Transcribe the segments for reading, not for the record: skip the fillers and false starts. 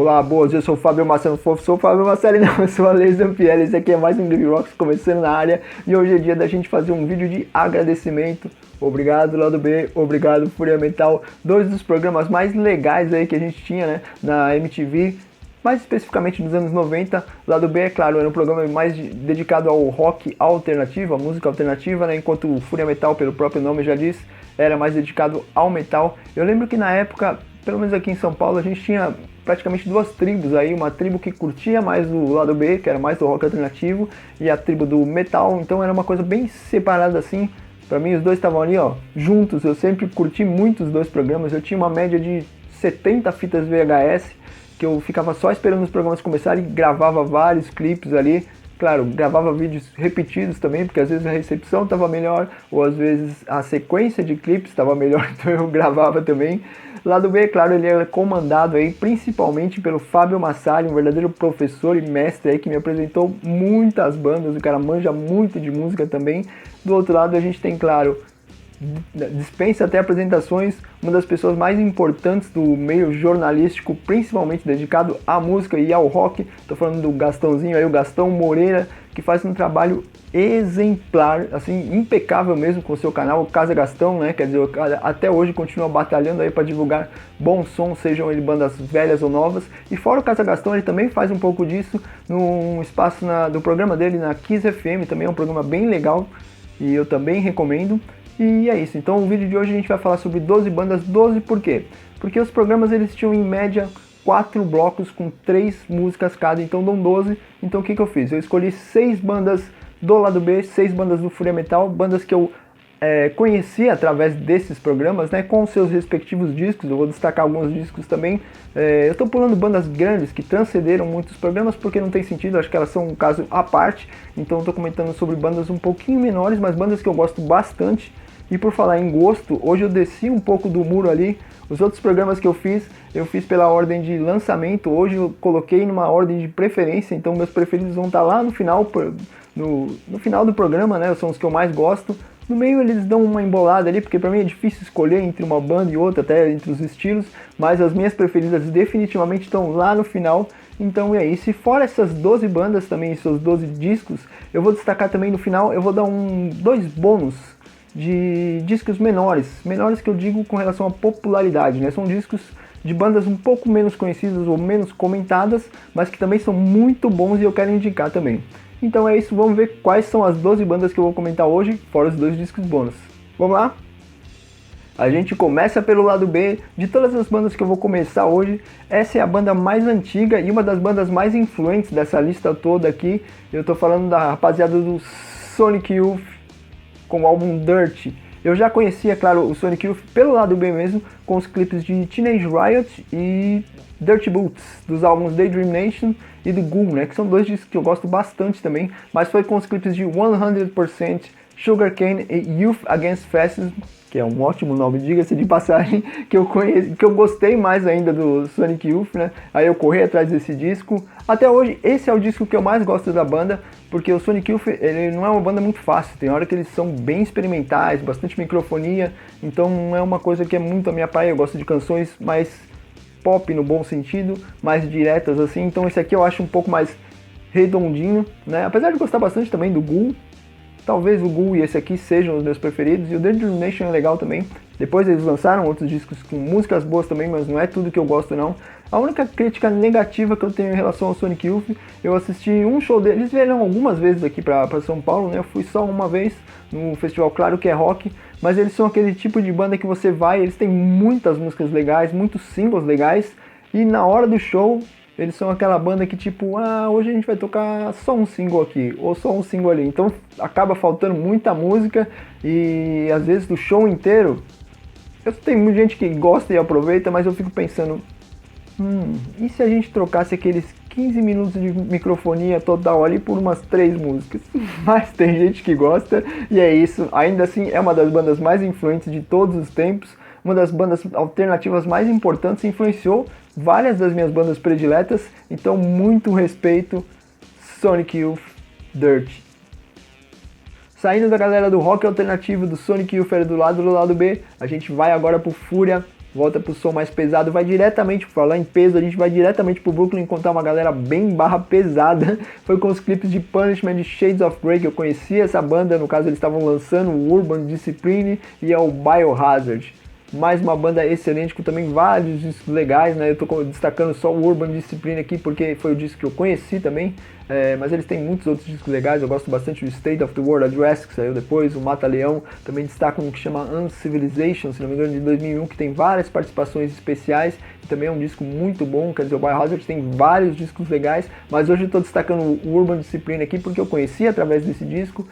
Olá, boas, eu sou o Fábio Marcelo, sou o Fábio Marcelo, não, eu sou a Lazy Zampieri, esse aqui é mais um Grave Rocks começando na área, e hoje é dia da gente fazer um vídeo de agradecimento. Obrigado Lado B, obrigado Fúria Metal, dois dos programas mais legais aí que a gente tinha, né, na MTV, mais especificamente nos anos 90. Lado B, é claro, era um programa mais dedicado ao rock alternativo, à música alternativa, né, enquanto o Fúria Metal, pelo próprio nome já diz, era mais dedicado ao metal. Eu lembro que na época, pelo menos aqui em São Paulo, a gente tinha praticamente duas tribos aí, uma tribo que curtia mais o lado B, que era mais do rock alternativo, e a tribo do metal, então era uma coisa bem separada assim. Pra mim os dois estavam ali, ó, juntos. Eu sempre curti muito os dois programas. Eu tinha uma média de 70 fitas VHS, que eu ficava só esperando os programas começarem e gravava vários clipes ali. Claro, gravava vídeos repetidos também, porque às vezes a recepção estava melhor, ou às vezes a sequência de clipes estava melhor, então eu gravava também. Lado B, claro, ele é comandado aí principalmente pelo Fábio Massari, um verdadeiro professor e mestre aí que me apresentou muitas bandas, o cara manja muito de música também. Do outro lado a gente tem, claro, dispensa até apresentações, uma das pessoas mais importantes do meio jornalístico, principalmente dedicado à música e ao rock. Tô falando do Gastãozinho aí, o Gastão Moreira, que faz um trabalho exemplar, assim, impecável mesmo com o seu canal, o Casa Gastão, né? Quer dizer, até hoje continua batalhando aí para divulgar bom som, sejam ele bandas velhas ou novas. E fora o Casa Gastão, ele também faz um pouco disso num espaço do programa dele na Kiss FM, também é um programa bem legal e eu também recomendo. E é isso, então o vídeo de hoje a gente vai falar sobre 12 bandas. 12 por quê? Porque os programas eles tinham em média 4 blocos com 3 músicas cada, então dão 12. Então o que eu fiz? Eu escolhi 6 bandas do lado B, 6 bandas do Fúria Metal, bandas que eu conheci através desses programas, né, com seus respectivos discos. Eu vou destacar alguns discos também. Eu estou pulando bandas grandes que transcenderam muitos programas porque não tem sentido, acho que elas são um caso à parte. Então estou comentando sobre bandas um pouquinho menores, mas bandas que eu gosto bastante. E por falar em gosto, hoje eu desci um pouco do muro ali. Os outros programas que eu fiz pela ordem de lançamento. Hoje eu coloquei numa ordem de preferência, então meus preferidos vão estar lá no final, no final do programa, né? São os que eu mais gosto. No meio eles dão uma embolada ali, porque pra mim é difícil escolher entre uma banda e outra, até entre os estilos, mas as minhas preferidas definitivamente estão lá no final. Então é isso. E fora essas 12 bandas também, seus 12 discos, eu vou destacar também no final, eu vou dar dois bônus de discos menores que eu digo com relação à popularidade, né? São discos de bandas um pouco menos conhecidas ou menos comentadas, mas que também são muito bons e eu quero indicar também. Então é isso, vamos ver quais são as 12 bandas que eu vou comentar hoje, fora os 2 discos bônus. Vamos lá? A gente começa pelo lado B. De todas as bandas que eu vou começar hoje, essa é a banda mais antiga e uma das bandas mais influentes dessa lista toda aqui. Eu tô falando da rapaziada do Sonic Youth, com o álbum Dirt. Eu já conhecia, claro, o Sonic Youth pelo lado B mesmo, com os clipes de Teenage Riot e Dirty Boots, dos álbuns Daydream Nation e do Ghoul, né, que são dois discos que eu gosto bastante também, mas foi com os clipes de 100%, Sugarcane e Youth Against Fascism, que é um ótimo nome, diga-se de passagem, que eu gostei mais ainda do Sonic Youth, né? Aí eu corri atrás desse disco. Até hoje, esse é o disco que eu mais gosto da banda, porque o Sonic Youth, ele não é uma banda muito fácil, tem hora que eles são bem experimentais, bastante microfonia, então não é uma coisa que é muito a minha praia. Eu gosto de canções mais pop no bom sentido, mais diretas assim, então esse aqui eu acho um pouco mais redondinho, né? Apesar de gostar bastante também do Ghoul. Talvez o Ghoul e esse aqui sejam os meus preferidos, e o Daydream Nation é legal também. Depois eles lançaram outros discos com músicas boas também, mas não é tudo que eu gosto não. A única crítica negativa que eu tenho em relação ao Sonic Youth, eu assisti um show deles, eles vieram algumas vezes aqui pra São Paulo, né? Eu fui só uma vez no festival, claro que é rock, mas eles são aquele tipo de banda que você vai, eles têm muitas músicas legais, muitos singles legais, e na hora do show eles são aquela banda que tipo, hoje a gente vai tocar só um single aqui, ou só um single ali. Então acaba faltando muita música e às vezes do show inteiro, tem muita gente que gosta e aproveita, mas eu fico pensando, e se a gente trocasse aqueles 15 minutos de microfonia total ali por umas 3 músicas? Mas tem gente que gosta e é isso. Ainda assim é uma das bandas mais influentes de todos os tempos, uma das bandas alternativas mais importantes, influenciou várias das minhas bandas prediletas, então muito respeito, Sonic Youth, Dirt. Saindo da galera do rock alternativo do Sonic Youth do lado B, a gente vai agora pro Fúria volta pro som mais pesado, vai diretamente, falar em peso, a gente vai diretamente pro Brooklyn encontrar uma galera bem barra pesada. Foi com os clipes de Punishment e Shades of Grey que eu conheci essa banda, no caso eles estavam lançando o Urban Discipline e é o Biohazard. Mais uma banda excelente, com também vários discos legais, né? Eu tô destacando só o Urban Discipline aqui porque foi o disco que eu conheci também, mas eles têm muitos outros discos legais. Eu gosto bastante do State of the World Address, que saiu depois, o Mata Leão. Também destaco um que chama Uncivilization, se não me engano, de 2001, que tem várias participações especiais. Também é um disco muito bom, quer dizer, o Biohazard tem vários discos legais, mas hoje eu estou destacando o Urban Discipline aqui porque eu conheci através desse disco.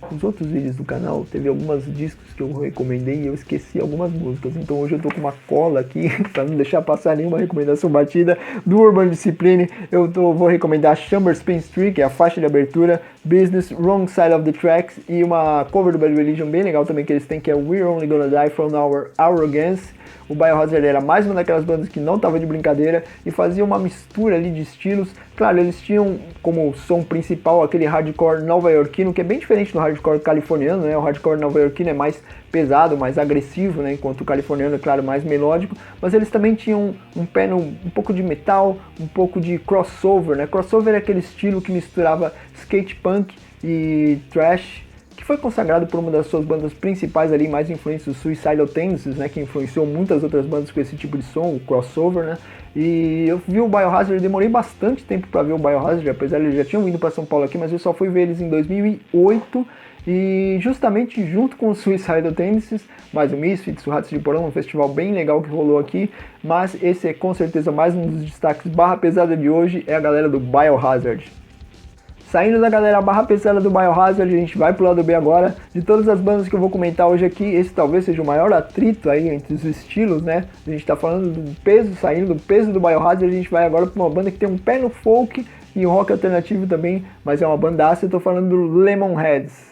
Os outros vídeos do canal, teve alguns discos que eu recomendei e eu esqueci algumas músicas, então hoje eu estou com uma cola aqui para não deixar passar nenhuma recomendação batida do Urban Discipline. Vou recomendar Chamber Spin Street, que é a faixa de abertura, Business, Wrong Side of the Tracks e uma cover do Bad Religion bem legal também que eles têm, que é We're Only Gonna Die From Our Arrogance. O Biohazard era mais uma daquelas bandas que não tava de brincadeira e fazia uma mistura ali de estilos. Claro, eles tinham como som principal aquele hardcore nova-iorquino, que é bem diferente do hardcore californiano, né? O hardcore nova-iorquino é mais pesado, mais agressivo, né? Enquanto o californiano é, claro, mais melódico. Mas eles também tinham um pé um pouco de metal, um pouco de crossover, né? Crossover é aquele estilo que misturava skate punk e thrash, que foi consagrado por uma das suas bandas principais ali, mais influentes do Suicidal Tendencies, né, que influenciou muitas outras bandas com esse tipo de som, o crossover, né, e eu vi o Biohazard, demorei bastante tempo para ver o Biohazard, apesar de eles já tinham vindo para São Paulo aqui, mas eu só fui ver eles em 2008, e justamente junto com o Suicidal Tendencies, mais o Misfits, o Ratos de Porão, um festival bem legal que rolou aqui, mas esse é com certeza mais um dos destaques barra pesada de hoje, é a galera do Biohazard. Saindo da galera barra pesada do Biohazard, a gente vai pro lado B agora. De todas as bandas que eu vou comentar hoje aqui, esse talvez seja o maior atrito aí entre os estilos, né? A gente tá falando do peso, saindo do peso do Biohazard, a gente vai agora pra uma banda que tem um pé no folk e um rock alternativo também, mas é uma bandaça. Eu tô falando do Lemonheads.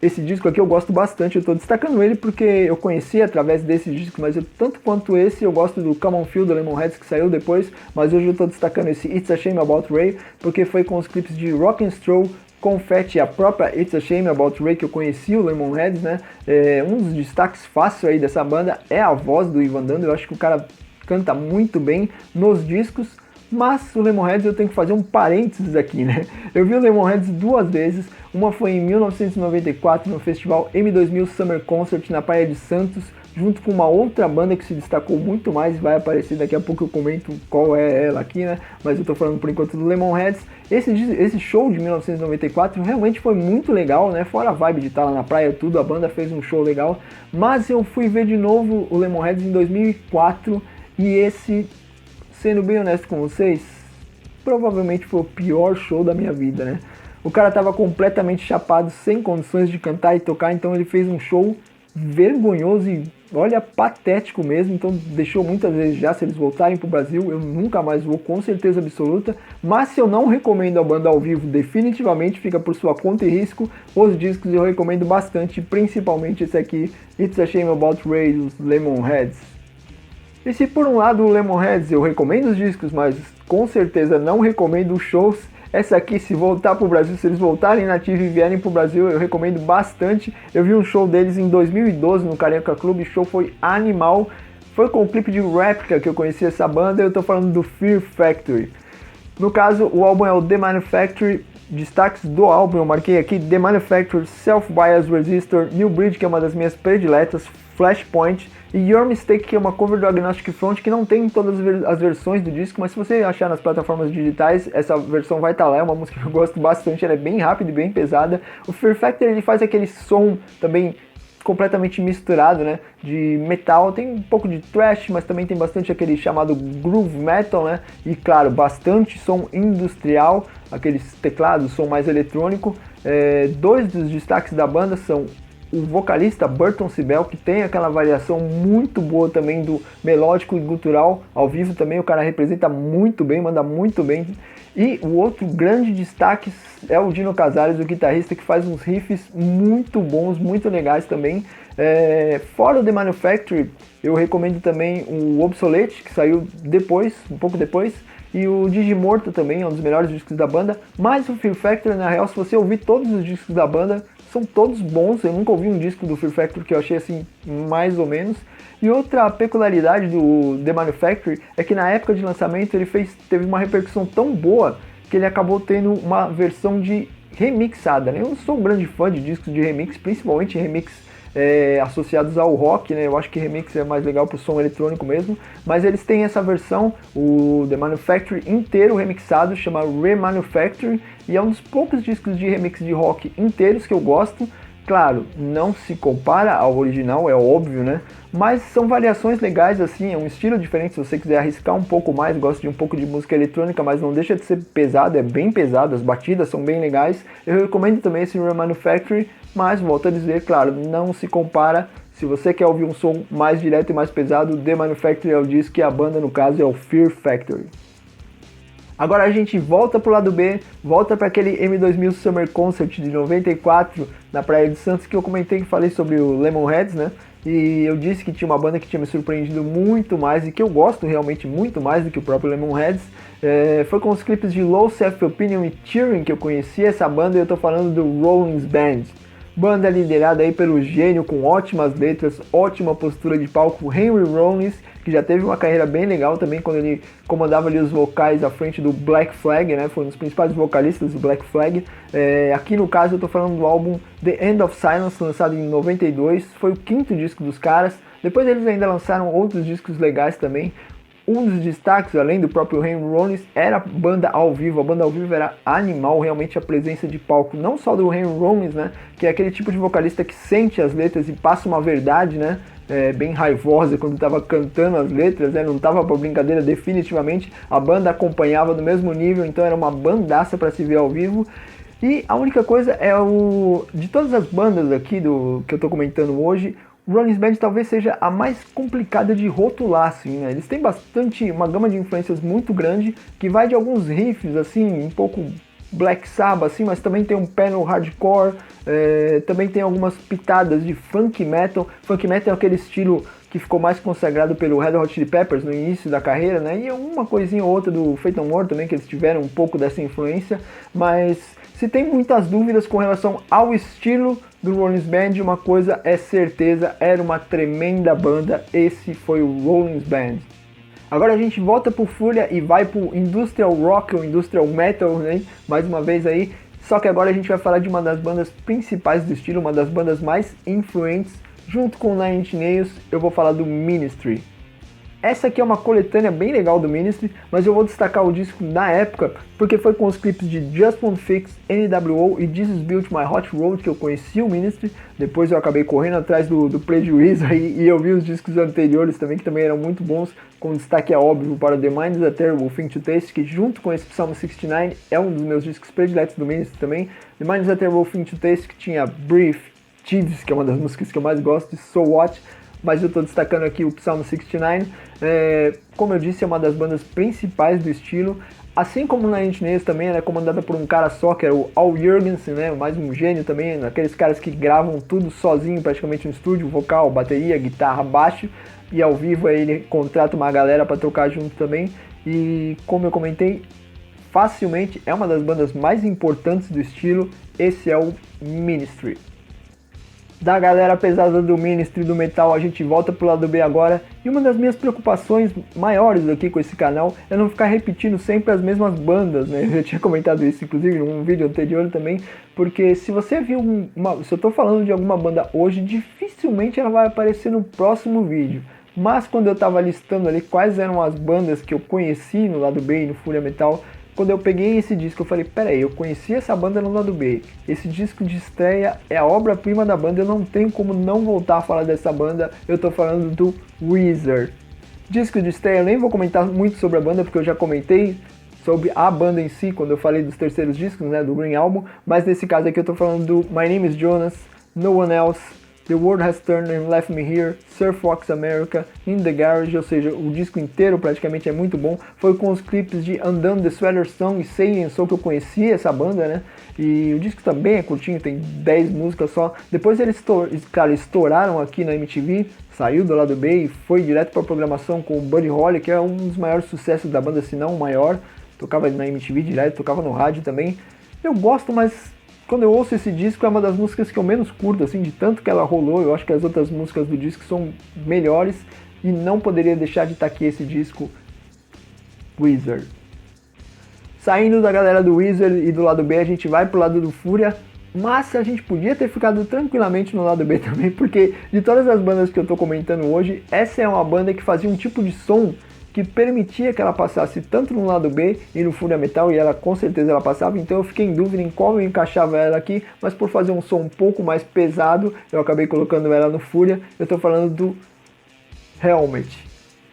Esse disco aqui eu gosto bastante, eu tô destacando ele porque eu conheci através desse disco, mas tanto quanto esse eu gosto do Come On Feel do Lemonheads, que saiu depois, mas hoje eu tô destacando esse It's a Shame About Ray, porque foi com os clipes de Rock'n'Stroll, Confetti e a própria It's a Shame About Ray que eu conheci o Lemonheads, né? Um dos destaques fáceis aí dessa banda é a voz do Ivan Dando, eu acho que o cara canta muito bem nos discos. Mas o Lemonheads eu tenho que fazer um parênteses aqui, né? Eu vi o Lemonheads duas vezes, uma foi em 1994 no festival M2000 Summer Concert na Praia de Santos, junto com uma outra banda que se destacou muito mais, vai aparecer daqui a pouco, eu comento qual é ela aqui, né? Mas eu tô falando por enquanto do Lemonheads. Esse show de 1994 realmente foi muito legal, né? Fora a vibe de estar lá na praia, tudo, a banda fez um show legal. Mas eu fui ver de novo o Lemonheads em 2004 e esse, sendo bem honesto com vocês, provavelmente foi o pior show da minha vida, né? O cara tava completamente chapado, sem condições de cantar e tocar, então ele fez um show vergonhoso e, olha, patético mesmo, então deixou muitas vezes já, se eles voltarem pro Brasil, eu nunca mais vou, com certeza absoluta, mas se eu não recomendo a banda ao vivo, definitivamente fica por sua conta e risco. Os discos eu recomendo bastante, principalmente esse aqui, It's a Shame About Ray, dos Lemonheads. E se por um lado o Lemonheads eu recomendo os discos, mas com certeza não recomendo os shows, essa aqui, se voltar pro Brasil, se eles voltarem na ativa e vierem pro Brasil, eu recomendo bastante. Eu vi um show deles em 2012 no Carioca Clube, o show foi animal. Foi com o clipe de Réplica que eu conheci essa banda, eu tô falando do Fear Factory. No caso, o álbum é o The Manufactory. Destaques do álbum eu marquei aqui: The Manufacturer, Self-Bias Resistor, New Bridge, que é uma das minhas prediletas, Flashpoint, e Your Mistake, que é uma cover do Agnostic Front, que não tem em todas as versões do disco, mas se você achar nas plataformas digitais, essa versão vai estar lá. É uma música que eu gosto bastante, ela é bem rápida e bem pesada. O Fear Factor, ele faz aquele som também completamente misturado, né, de metal, tem um pouco de thrash, mas também tem bastante aquele chamado groove metal, né, e claro, bastante som industrial, aqueles teclados, som mais eletrônico. Dois dos destaques da banda são o vocalista Burton Sibel, que tem aquela variação muito boa também do melódico e gutural, ao vivo também o cara representa muito bem, manda muito bem. E o outro grande destaque é o Dino Casares, o guitarrista, que faz uns riffs muito bons, muito legais também. Fora o The Manufactory, eu recomendo também o Obsolete, que saiu depois, um pouco depois, e o Digimorto também, é um dos melhores discos da banda. Mas o Fear Factory, na real, se você ouvir todos os discos da banda, são todos bons. Eu nunca ouvi um disco do Fear Factory que eu achei assim, mais ou menos. E outra peculiaridade do The Manufactory é que na época de lançamento ele teve uma repercussão tão boa que ele acabou tendo uma versão de remixada, né? Eu não sou um grande fã de discos de remix, principalmente remix associados ao rock, né? Eu acho que remix é mais legal pro som eletrônico mesmo, mas eles têm essa versão, o The Manufactory inteiro remixado, chama Remanufactory, e é um dos poucos discos de remix de rock inteiros que eu gosto. Claro, não se compara ao original, é óbvio, né? Mas são variações legais, assim, é um estilo diferente. Se você quiser arriscar um pouco mais, gosta de um pouco de música eletrônica, mas não deixa de ser pesado, é bem pesado, as batidas são bem legais. Eu recomendo também esse Remanufactory, mas volto a dizer, claro, não se compara. Se você quer ouvir um som mais direto e mais pesado, The Manufactory é o disco e a banda, no caso, é o Fear Factory. Agora a gente volta pro lado B, volta para aquele M2000 Summer Concert de 94 na Praia de Santos, que eu comentei, que falei sobre o Lemonheads, né? E eu disse que tinha uma banda que tinha me surpreendido muito mais e que eu gosto realmente muito mais do que o próprio Lemonheads. Foi com os clipes de Low Self Opinion e Cheering que eu conheci essa banda, e eu tô falando do Rollins Band. Banda liderada aí pelo gênio com ótimas letras, ótima postura de palco, Henry Rollins, que já teve uma carreira bem legal também quando ele comandava ali os vocais à frente do Black Flag, né? Foi um dos principais vocalistas do Black Flag. Aqui no caso eu tô falando do álbum The End of Silence, lançado em 92, foi o quinto disco dos caras. Depois eles ainda lançaram outros discos legais também. Um dos destaques, além do próprio Henry Rollins, era a banda ao vivo. A banda ao vivo era animal, realmente a presença de palco, não só do Henry Rollins, né, que é aquele tipo de vocalista que sente as letras e passa uma verdade, né, bem raivosa quando estava cantando as letras, né, não estava para brincadeira definitivamente. A banda acompanhava do mesmo nível, então era uma bandaça para se ver ao vivo. E a única coisa é de todas as bandas aqui que eu estou comentando hoje, o Rollins Band talvez seja a mais complicada de rotular, assim, né? Eles têm uma gama de influências muito grande, que vai de alguns riffs, assim, um pouco Black Sabbath, assim, mas também tem um pé no hardcore, também tem algumas pitadas de funk metal. Funk metal é aquele estilo que ficou mais consagrado pelo Red Hot Chili Peppers no início da carreira, né? E uma coisinha ou outra do Faith No More também, que eles tiveram um pouco dessa influência, mas se tem muitas dúvidas com relação ao estilo do Rollins Band, uma coisa é certeza, era uma tremenda banda, esse foi o Rollins Band. Agora a gente volta pro Fúria e vai pro Industrial Rock ou Industrial Metal, né? Mais uma vez aí, só que agora a gente vai falar de uma das bandas principais do estilo, uma das bandas mais influentes, junto com o Nine Inch Nails, eu vou falar do Ministry. Essa aqui é uma coletânea bem legal do Ministry, mas eu vou destacar o disco na época, porque foi com os clipes de Just Won't Fix, NWO e Jesus Built My Hot Rod que eu conheci o Ministry. Depois eu acabei correndo atrás do prejuízo aí, e eu vi os discos anteriores também, que também eram muito bons, com destaque é óbvio para The Mind is a Terrible Thing to Taste, que junto com esse Psalm 69 é um dos meus discos prediletos do Ministry também. The Mind is a Terrible Thing to Taste, que tinha Brief, Thieves, que é uma das músicas que eu mais gosto, e So What, mas eu estou destacando aqui o Psalm 69, como eu disse, é uma das bandas principais do estilo, assim como na Nine Inch Nails também, ela é comandada por um cara só, que é o Al Jourgensen, né, mais um gênio também, aqueles caras que gravam tudo sozinho praticamente no estúdio, vocal, bateria, guitarra, baixo, e ao vivo aí ele contrata uma galera para tocar junto também, e como eu comentei, facilmente é uma das bandas mais importantes do estilo, esse é o Ministry. Da galera pesada do Ministry, do metal, a gente volta pro lado B agora, e uma das minhas preocupações maiores aqui com esse canal é não ficar repetindo sempre as mesmas bandas, né? Eu já tinha comentado isso inclusive num vídeo anterior também, porque se você viu se eu tô falando de alguma banda hoje, dificilmente ela vai aparecer no próximo vídeo. Mas quando eu tava listando ali quais eram as bandas que eu conheci no lado B e no Fúria Metal, quando eu peguei esse disco, eu falei, peraí, eu conheci essa banda no lado B, esse disco de estreia é a obra-prima da banda, eu não tenho como não voltar a falar dessa banda, eu tô falando do Weezer. Disco de estreia, eu nem vou comentar muito sobre a banda, porque eu já comentei sobre a banda em si, quando eu falei dos terceiros discos, né, do Green Album, mas nesse caso aqui eu tô falando do My Name is Jonas, No One Else, The World Has Turned and Left Me Here, Surf Fox America, In The Garage, ou seja, o disco inteiro praticamente é muito bom. Foi com os clipes de Undone, The Sweater Song e Say and Soul que eu conheci essa banda, né? E o disco também é curtinho, tem 10 músicas só. Depois eles estouraram aqui na MTV, saiu do lado B e foi direto para a programação com o Buddy Holly, que é um dos maiores sucessos da banda, se não o maior. Tocava na MTV direto, tocava no rádio também. Eu gosto, mas quando eu ouço esse disco, é uma das músicas que eu menos curto, assim, de tanto que ela rolou. Eu acho que as outras músicas do disco são melhores e não poderia deixar de estar aqui esse disco, Wizard. Saindo da galera do Wizard e do lado B, a gente vai pro lado do Fúria, mas a gente podia ter ficado tranquilamente no lado B também, porque de todas as bandas que eu tô comentando hoje, essa é uma banda que fazia um tipo de som que permitia que ela passasse tanto no lado B e no Fúria Metal, e ela com certeza ela passava, então eu fiquei em dúvida em qual eu encaixava ela aqui, mas por fazer um som um pouco mais pesado, eu acabei colocando ela no Fúria. Eu tô falando do Helmet.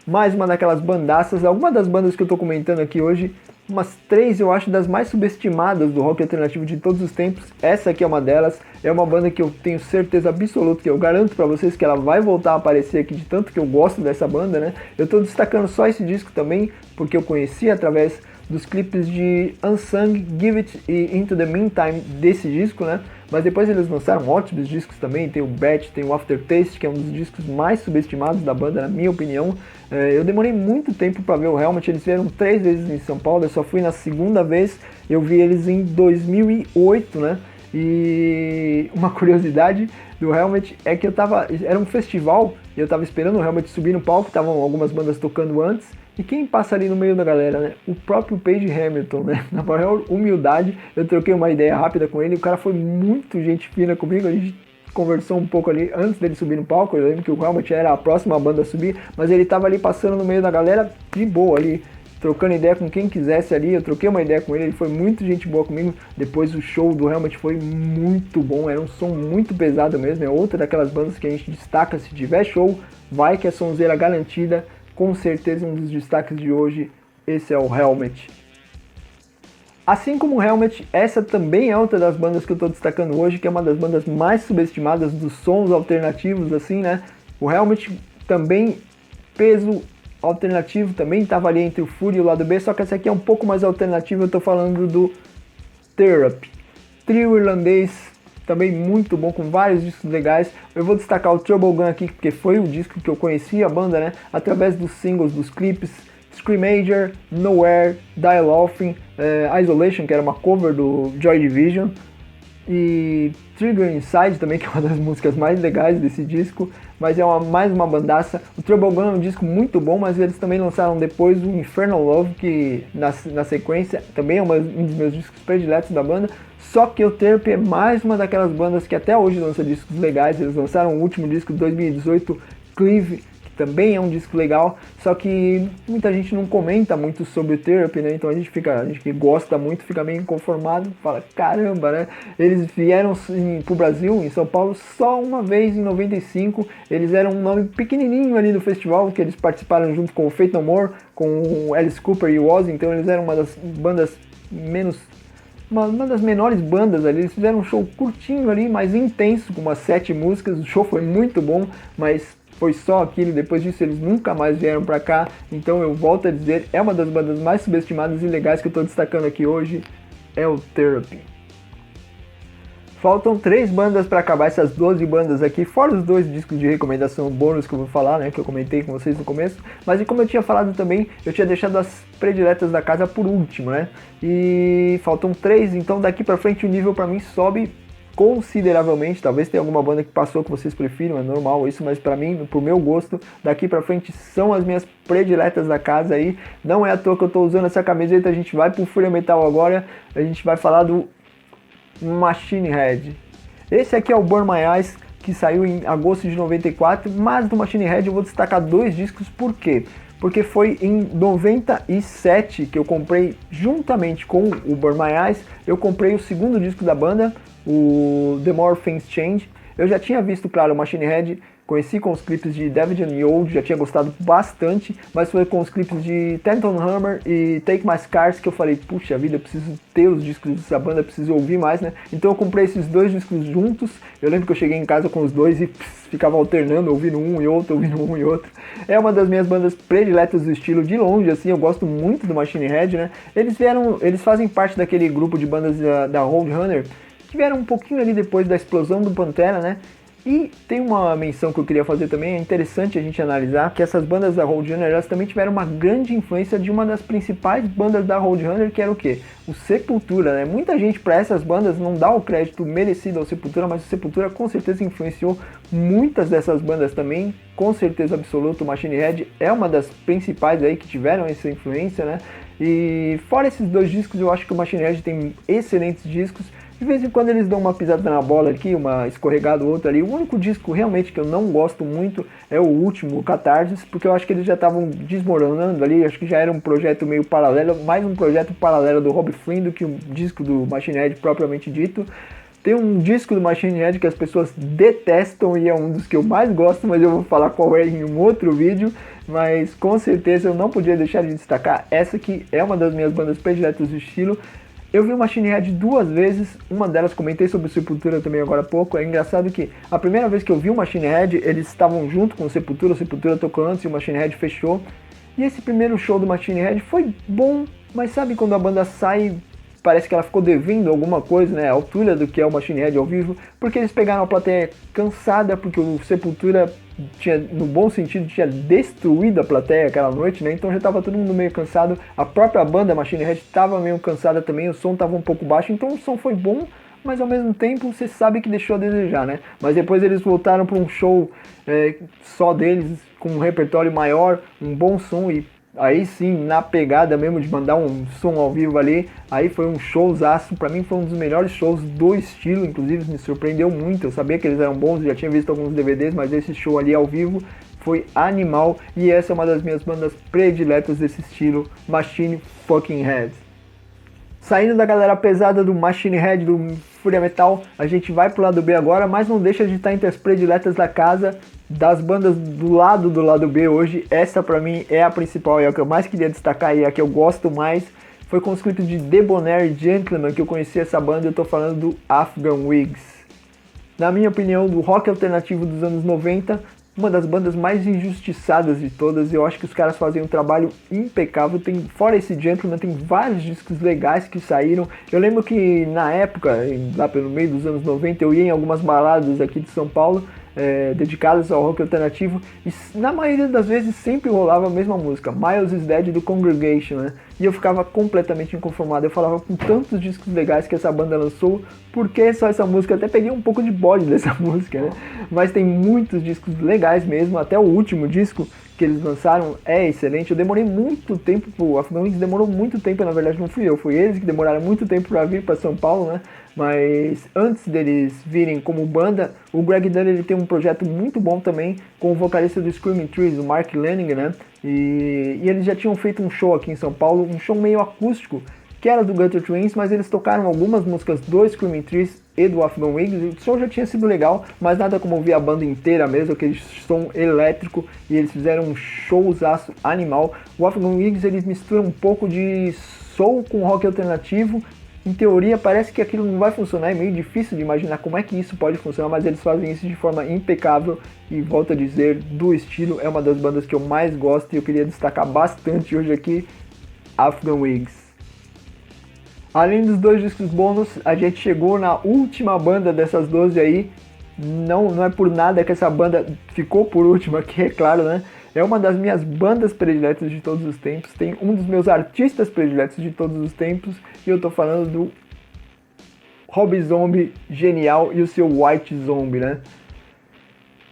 Mais uma daquelas bandaças, alguma das bandas que eu tô comentando aqui hoje, umas 3 eu acho das mais subestimadas do rock alternativo de todos os tempos. Essa aqui é uma delas, é uma banda que eu tenho certeza absoluta, que eu garanto pra vocês que ela vai voltar a aparecer aqui, de tanto que eu gosto dessa banda, né? Eu tô destacando só esse disco também, porque eu conheci através dos clipes de Unsung, Give It e Into the Meantime desse disco, né? Mas depois eles lançaram ótimos discos também, tem o Bat, tem o Aftertaste, que é um dos discos mais subestimados da banda, na minha opinião. Eu demorei muito tempo para ver o Helmet, eles vieram 3 vezes em São Paulo, eu só fui na segunda vez, eu vi eles em 2008, né? E uma curiosidade do Helmet é que era um festival e eu tava esperando o Helmet subir no palco, estavam algumas bandas tocando antes. E quem passa ali no meio da galera, né? O próprio Page Hamilton, né? Na maior humildade, eu troquei uma ideia rápida com ele, o cara foi muito gente fina comigo, a gente conversou um pouco ali antes dele subir no palco. Eu lembro que o Helmet era a próxima banda a subir, mas ele tava ali passando no meio da galera de boa ali, trocando ideia com quem quisesse ali. Eu troquei uma ideia com ele, ele foi muito gente boa comigo. Depois o show do Helmet foi muito bom, era um som muito pesado mesmo, é outra daquelas bandas que a gente destaca, se tiver show, vai que é sonzeira garantida. Com certeza um dos destaques de hoje, esse é o Helmet. Assim como o Helmet, essa também é outra das bandas que eu estou destacando hoje, que é uma das bandas mais subestimadas dos sons alternativos, assim, né? O Helmet também, peso alternativo, também estava ali entre o Fury e o lado B, só que essa aqui é um pouco mais alternativa, eu estou falando do Therapy. Trio irlandês, também muito bom, com vários discos legais. Eu vou destacar o Trouble Gun aqui, porque foi o disco que eu conheci a banda, né? Através dos singles, dos clipes, Screamager, Nowhere, Die Laughing, Isolation, que era uma cover do Joy Division, e Trigger Inside também, que é uma das músicas mais legais desse disco, mas é mais uma bandaça. O Trouble Gun é um disco muito bom, mas eles também lançaram depois o Infernal Love, que na sequência também é um dos meus discos prediletos da banda. Só que o Therapy é mais uma daquelas bandas que até hoje lança discos legais. Eles lançaram o último disco de 2018, Cleave, que também é um disco legal, só que muita gente não comenta muito sobre o Therapy, né? Então a gente que gosta muito, fica meio inconformado, fala, caramba, né? Eles vieram pro Brasil, em São Paulo, só uma vez em 95, eles eram um nome pequenininho ali no festival, que eles participaram junto com o Faith No More, com o Alice Cooper e o Ozzy, então eles eram uma das bandas uma das menores bandas ali. Eles fizeram um show curtinho ali, mas intenso, com umas 7 músicas, o show foi muito bom, mas foi só aquilo. Depois disso eles nunca mais vieram pra cá, então eu volto a dizer, é uma das bandas mais subestimadas e legais que eu tô destacando aqui hoje, é o Therapy. Faltam 3 bandas para acabar essas 12 bandas aqui, fora os 2 discos de recomendação bônus que eu vou falar, né, que eu comentei com vocês no começo. Mas como eu tinha falado também, eu tinha deixado as prediletas da casa por último, né? E faltam 3, então daqui para frente o nível para mim sobe consideravelmente. Talvez tenha alguma banda que passou que vocês prefiram, é normal isso, mas para mim, pro meu gosto, daqui para frente são as minhas prediletas da casa aí. Não é à toa que eu tô usando essa camiseta. A gente vai pro Fúria Metal agora, a gente vai falar do Machine Head. Esse aqui é o Burn My Eyes, que saiu em agosto de 94, mas do Machine Head eu vou destacar 2 discos. Por quê? Porque foi em 97 que eu comprei, juntamente com o Burn My Eyes, eu comprei o segundo disco da banda, o The More Things Change. Eu já tinha visto, claro, o Machine Head, conheci com os clipes de David and Old, já tinha gostado bastante, mas foi com os clipes de Tenton Hammer e Take My Scars que eu falei, puxa vida, eu preciso ter os discos dessa banda, preciso ouvir mais, né? Então eu comprei esses 2 discos juntos. Eu lembro que eu cheguei em casa com os 2 e ficava alternando, ouvindo um e outro, ouvindo um e outro. É uma das minhas bandas prediletas do estilo, de longe, assim, eu gosto muito do Machine Head, né? Eles fazem parte daquele grupo de bandas da Roadrunner, que vieram um pouquinho ali depois da explosão do Pantera, né? E tem uma menção que eu queria fazer também, é interessante a gente analisar que essas bandas da Roadrunner, elas também tiveram uma grande influência de uma das principais bandas da Roadrunner, que era o quê? O Sepultura, né? Muita gente para essas bandas não dá o crédito merecido ao Sepultura, mas o Sepultura com certeza influenciou muitas dessas bandas também, com certeza absoluta. O Machine Head é uma das principais aí que tiveram essa influência, né? E fora esses dois discos, eu acho que o Machine Head tem excelentes discos. De vez em quando eles dão uma pisada na bola aqui, uma escorregada ou outra ali. O único disco realmente que eu não gosto muito é o último, o Catarsis, porque eu acho que eles já estavam desmoronando ali, acho que já era um projeto meio paralelo, mais um projeto paralelo do Robb Flynn do que um disco do Machine Head propriamente dito. Tem um disco do Machine Head que as pessoas detestam e é um dos que eu mais gosto, mas eu vou falar qual é em um outro vídeo. Mas com certeza eu não podia deixar de destacar essa que é uma das minhas bandas prediletas do estilo. Eu vi o Machine Head duas vezes, uma delas comentei sobre o Sepultura também agora há pouco. É engraçado que a primeira vez que eu vi o Machine Head, eles estavam junto com o Sepultura tocou antes e o Machine Head fechou. E esse primeiro show do Machine Head foi bom, mas sabe quando a banda sai, parece que ela ficou devendo alguma coisa, né, a altura do que é o Machine Head ao vivo, porque eles pegaram a plateia cansada, porque o Sepultura tinha, no bom sentido, tinha destruído a plateia aquela noite, né, então já estava todo mundo meio cansado, a própria banda Machine Head estava meio cansada também, o som estava um pouco baixo, então o som foi bom, mas ao mesmo tempo você sabe que deixou a desejar, né, mas depois eles voltaram para um show só deles, com um repertório maior, um bom som e aí sim, na pegada mesmo de mandar um som ao vivo ali, aí foi um showzaço, pra mim foi um dos melhores shows do estilo, inclusive me surpreendeu muito, eu sabia que eles eram bons, já tinha visto alguns DVDs, mas esse show ali ao vivo foi animal, e essa é uma das minhas bandas prediletas desse estilo, Machine fucking Head. Saindo da galera pesada do Machine Head, do Fúria Metal, a gente vai pro lado B agora, mas não deixa de estar entre as prediletas da casa, das bandas do lado B hoje. Essa pra mim é a principal, é a que eu mais queria destacar e é a que eu gosto mais. Foi com o escrito de Debonair Gentleman que eu conheci essa banda, eu tô falando do Afghan Wigs. Na minha opinião, do rock alternativo dos anos 90, uma das bandas mais injustiçadas de todas. Eu acho que os caras fazem um trabalho impecável. Fora esse Gentleman, tem vários discos legais que saíram. Eu lembro que na época, lá pelo meio dos anos 90, eu ia em algumas baladas aqui de São Paulo, dedicadas ao rock alternativo, e na maioria das vezes sempre rolava a mesma música, Miles is Dead do Congregation, né? E eu ficava completamente inconformado. Eu falava, com tantos discos legais que essa banda lançou, por que só essa música? Eu até peguei um pouco de bode dessa música, né? Mas tem muitos discos legais mesmo, até o último disco que eles lançaram é excelente. Eu demorei muito tempo, o Afghan Wigs demorou muito tempo, na verdade não fui eu, foi eles que demoraram muito tempo para vir para São Paulo, né? Mas antes deles virem como banda, o Greg Dunn ele tem um projeto muito bom também com o vocalista do Screaming Trees, o Mark Lanegan, né? E eles já tinham feito um show aqui em São Paulo, um show meio acústico, que era do Gutter Twins, mas eles tocaram algumas músicas do Screaming Trees e do Afghan Wigs, e o som já tinha sido legal, mas nada como ouvir a banda inteira mesmo, aquele som elétrico, e eles fizeram um showzaço animal. O Afghan Wigs eles misturam um pouco de soul com rock alternativo. Em teoria parece que aquilo não vai funcionar, é meio difícil de imaginar como é que isso pode funcionar, mas eles fazem isso de forma impecável e, volto a dizer, do estilo, é uma das bandas que eu mais gosto e eu queria destacar bastante hoje aqui, Afghan Wigs. Além dos dois discos bônus, a gente chegou na última banda dessas 12 aí, não é por nada que essa banda ficou por última aqui, é claro, né? É uma das minhas bandas prediletas de todos os tempos, tem um dos meus artistas prediletos de todos os tempos, e eu tô falando do Rob Zombie genial e o seu White Zombie, né?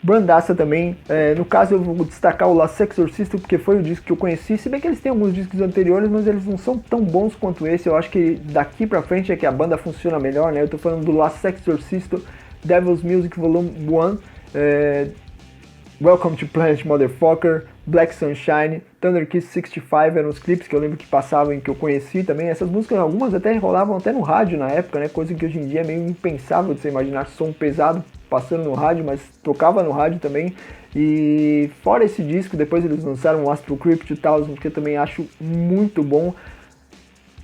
Bandaça também, no caso eu vou destacar o Last Exorcist porque foi o disco que eu conheci, se bem que eles têm alguns discos anteriores, mas eles não são tão bons quanto esse. Eu acho que daqui pra frente é que a banda funciona melhor, né? Eu tô falando do Last Exorcist, Devil's Music Volume 1, Welcome to Planet Motherfucker, Black Sunshine, Thunder Kiss 65 eram os clipes que eu lembro que passavam e que eu conheci também. Essas músicas, algumas até rolavam até no rádio na época, né? Coisa que hoje em dia é meio impensável de você imaginar som pesado passando no rádio, mas tocava no rádio também. E fora esse disco, depois eles lançaram o Astro Crypt 2000, que eu também acho muito bom.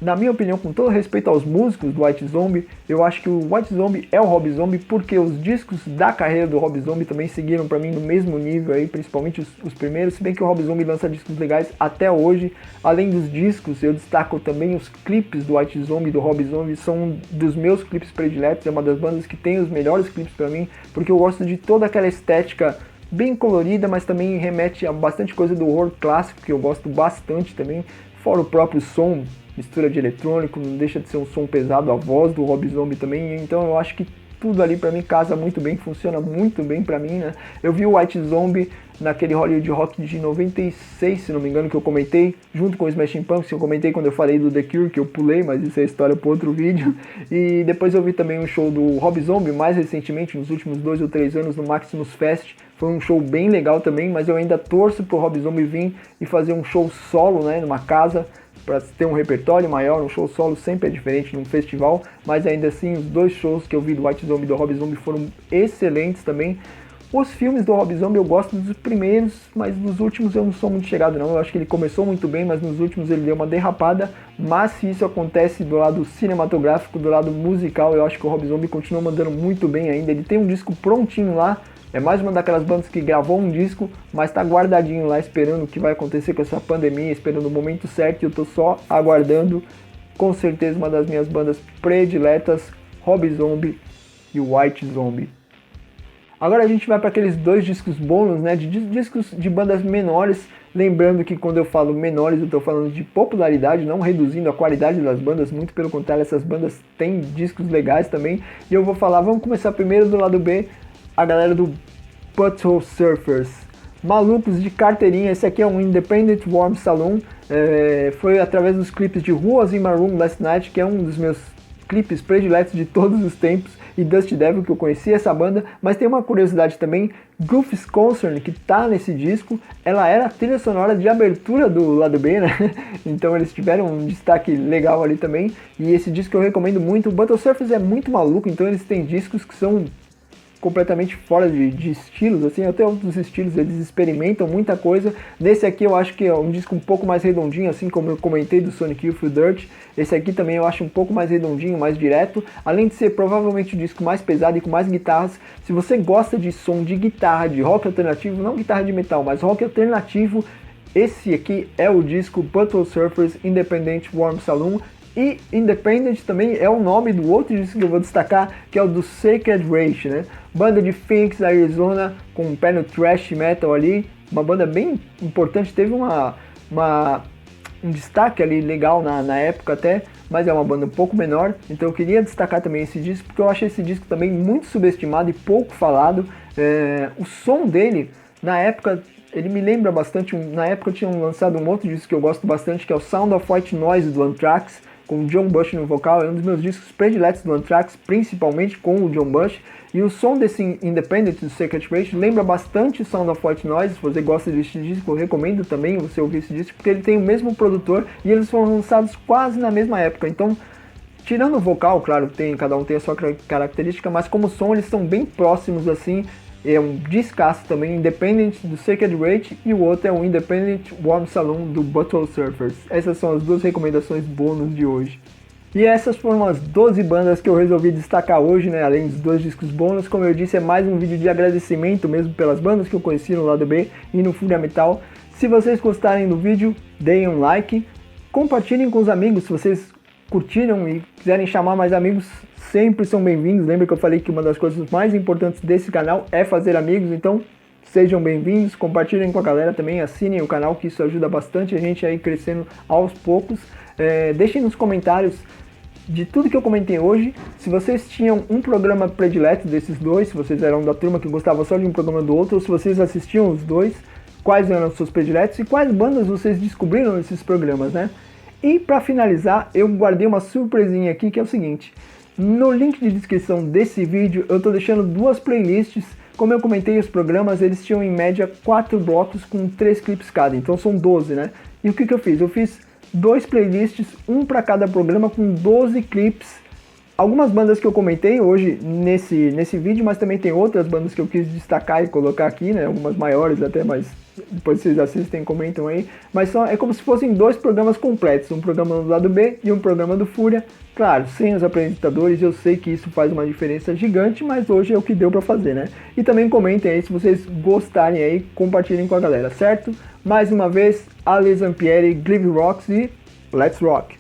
na minha opinião, com todo respeito aos músicos do White Zombie, eu acho que o White Zombie é o Rob Zombie porque os discos da carreira do Rob Zombie também seguiram pra mim no mesmo nível aí, principalmente os primeiros, se bem que o Rob Zombie lança discos legais até hoje. Além dos discos, eu destaco também os clipes do White Zombie, do Rob Zombie, são um dos meus clipes prediletos, é uma das bandas que tem os melhores clipes pra mim, porque eu gosto de toda aquela estética bem colorida, mas também remete a bastante coisa do horror clássico, que eu gosto bastante também, fora o próprio som, mistura de eletrônico, não deixa de ser um som pesado, a voz do Rob Zombie também, então eu acho que tudo ali pra mim casa muito bem, funciona muito bem pra mim, né? Eu vi o White Zombie naquele Hollywood Rock de 96, se não me engano, que eu comentei, junto com o Smashing Pumpkins, eu comentei quando eu falei do The Cure, que eu pulei, mas isso é história para outro vídeo, e depois eu vi também um show do Rob Zombie, mais recentemente, nos últimos 2 ou 3 anos, no Maximus Fest, foi um show bem legal também, mas eu ainda torço pro Rob Zombie vir e fazer um show solo, né, numa casa, para ter um repertório maior. Um show solo sempre é diferente num festival, mas ainda assim os 2 shows que eu vi do White Zombie e do Rob Zombie foram excelentes também. Os filmes do Rob Zombie eu gosto dos primeiros, mas nos últimos eu não sou muito chegado não. Eu acho que ele começou muito bem, mas nos últimos ele deu uma derrapada. Mas se isso acontece do lado cinematográfico, do lado musical, eu acho que o Rob Zombie continua mandando muito bem ainda. Ele tem um disco prontinho lá. É mais uma daquelas bandas que gravou um disco, mas tá guardadinho lá esperando o que vai acontecer com essa pandemia, esperando o momento certo, e eu tô só aguardando. Com certeza uma das minhas bandas prediletas, Rob Zombie e White Zombie. Agora a gente vai para aqueles 2 discos bônus, né, de discos de bandas menores, lembrando que quando eu falo menores eu estou falando de popularidade, não reduzindo a qualidade das bandas, muito pelo contrário, essas bandas têm discos legais também, e eu vou falar, vamos começar primeiro do lado B, a galera do Butthole Surfers, malucos de carteirinha. Esse aqui é um Independent Warm Saloon, foi através dos clipes de Who Was In My Room Last Night, que é um dos meus clipes prediletos de todos os tempos, e Dust Devil, que eu conheci essa banda. Mas tem uma curiosidade também, Goofy's Concern, que tá nesse disco, ela era a trilha sonora de abertura do lado B, né? Então eles tiveram um destaque legal ali também, e esse disco eu recomendo muito. O Butthole Surfers é muito maluco, então eles têm discos que são completamente fora de estilos, assim, até outros estilos, eles experimentam muita coisa. Nesse aqui eu acho que é um disco um pouco mais redondinho, assim como eu comentei do Sonic Youth e Dirt. Esse aqui também eu acho um pouco mais redondinho, mais direto, além de ser provavelmente o disco mais pesado e com mais guitarras. Se você gosta de som de guitarra, de rock alternativo, não guitarra de metal, mas rock alternativo, esse aqui é o disco Butthole Surfers Independent Warm Saloon. E Independent também é o nome do outro disco que eu vou destacar, que é o do Sacred Rage, né? Banda de Phoenix, Arizona, com um pé no thrash metal ali, uma banda bem importante, teve um destaque ali legal na época até, mas é uma banda um pouco menor, então eu queria destacar também esse disco, porque eu achei esse disco também muito subestimado e pouco falado. O som dele, na época, ele me lembra bastante, na época eu tinha lançado um outro disco que eu gosto bastante, que é o Sound of White Noise do Anthrax, com o John Bush no vocal, é um dos meus discos prediletos do Anthrax, principalmente com o John Bush, e o som desse Independent do Sacred Rage lembra bastante Sound of White Noise. Se você gosta desse disco, eu recomendo também você ouvir esse disco, porque ele tem o mesmo produtor e eles foram lançados quase na mesma época, então, tirando o vocal, claro, cada um tem a sua característica, mas como som eles são bem próximos assim. É um discaço também, Independent do Sacred Rage, e o outro é o Independent Warm Saloon do Butthole Surfers. Essas são as 2 recomendações bônus de hoje. E essas foram as 12 bandas que eu resolvi destacar hoje, né? Além dos 2 discos bônus, como eu disse, é mais um vídeo de agradecimento mesmo pelas bandas que eu conheci no lado B e no Fúria Metal. Se vocês gostarem do vídeo, deem um like, compartilhem com os amigos. Se vocês curtiram e quiserem chamar mais amigos, sempre são bem-vindos. Lembra que eu falei que uma das coisas mais importantes desse canal é fazer amigos, então sejam bem-vindos, compartilhem com a galera também, assinem o canal, que isso ajuda bastante a gente aí crescendo aos poucos. Deixem nos comentários de tudo que eu comentei hoje, se vocês tinham um programa predileto desses 2, se vocês eram da turma que gostava só de um programa do outro, ou se vocês assistiam os 2, quais eram os seus prediletos e quais bandas vocês descobriram nesses programas, né? E para finalizar, eu guardei uma surpresinha aqui, que é o seguinte: no link de descrição desse vídeo eu estou deixando 2 playlists. Como eu comentei, os programas eles tinham em média 4 blocos com 3 clipes cada, então são 12, né? E o que eu fiz? Eu fiz 2 playlists, um para cada programa com 12 clipes. Algumas bandas que eu comentei hoje nesse vídeo, mas também tem outras bandas que eu quis destacar e colocar aqui, né? Algumas maiores até, mas depois vocês assistem, comentam aí, mas é como se fossem dois programas completos, um programa do lado B e um programa do Fúria. Claro, sem os apresentadores, eu sei que isso faz uma diferença gigante, mas hoje é o que deu pra fazer, né? E também comentem aí se vocês gostarem aí, compartilhem com a galera, certo? Mais uma vez, Ale Zampieri, Glive Rocks e Let's Rock!